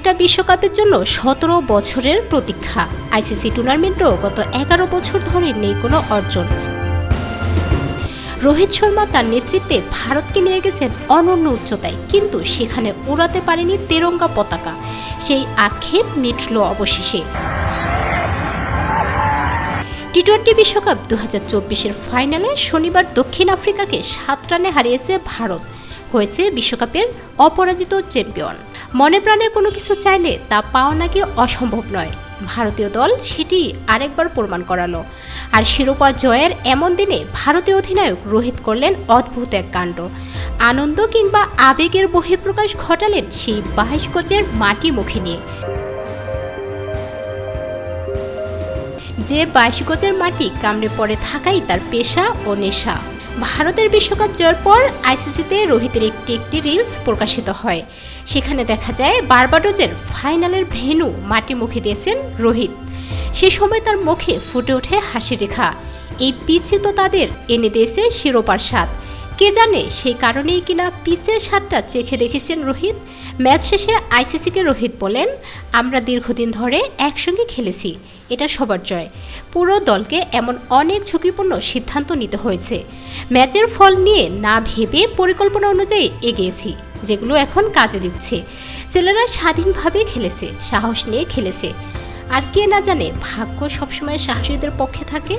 একটা বিশ্বকাপের জন্য 17 বছরের প্রতীক্ষা। আইসিসি টুর্নামেন্টও গত 11 বছর ধরে নেই কোনো অর্জন। রোহিত শর্মা তার নেতৃত্বে ভারতকে নিয়ে গেছেন অনন্য উচ্চতায়, কিন্তু সেখানে উড়াতে পারেনি তেরঙ্গা পতাকা। সেই আক্ষেপ মিটল অবশেষে। টি-20 বিশ্বকাপ 2024-এর ফাইনালে শনিবার দক্ষিণ আফ্রিকাকে 7 রানে হারিয়েছে ভারত, হয়েছে বিশ্বকাপের অপরাজিত চ্যাম্পিয়ন। মনে প্রাণে কোনো কিছু চাইলে তা পাওয়া নাকি অসম্ভব নয়। ভারতীয় দল সেটি আরেকবার প্রমাণ করালো। আর শিরোপা জয়ের এমন দিনে ভারতীয় অধিনায়ক রোহিত করলেন অদ্ভুত এক কাণ্ড। আনন্দ কিংবা আবেগের বহিঃপ্রকাশ ঘটালেন সেই 22 গজের মাটি মুখে নিয়ে। যে 22 গজের মাটি কামড়ে পড়ে থাকাই তার পেশা ও নেশা। ভারতের বিশ্বকাপ জয়ের পর আইসিসিতে রোহিতের একটি রিলস প্রকাশিত হয়। সেখানে দেখা যায় বার্বাডোজের ফাইনালের ভেন্যু মাটি মুখে দিয়েছেন রোহিত। সে সময় তার মুখে ফুটে ওঠে হাসি রেখা। এই পিচে তো তাদের এনে দিয়েছে শিরোপার স্বাদ। কে জানে সেই কারণেই কিনা পিচের স্বাদটা চেখে দেখেছেন রোহিত। ম্যাচ শেষে আইসিসিকে রোহিত বলেন, আমরা দীর্ঘদিন ধরে একসঙ্গে খেলেছি, এটা সবার জয়। পুরো দলকে এমন অনেক ঝুঁকিপূর্ণ সিদ্ধান্ত নিতে হয়েছে। ম্যাচের ফল নিয়ে না ভেবে পরিকল্পনা অনুযায়ী এগিয়েছি, যেগুলো এখন কাজে দিচ্ছে। ছেলেরা স্বাধীনভাবে খেলেছে, সাহস নিয়ে খেলেছে। আর কে না জানে ভাগ্য সবসময় সাহসীদের পক্ষে থাকে।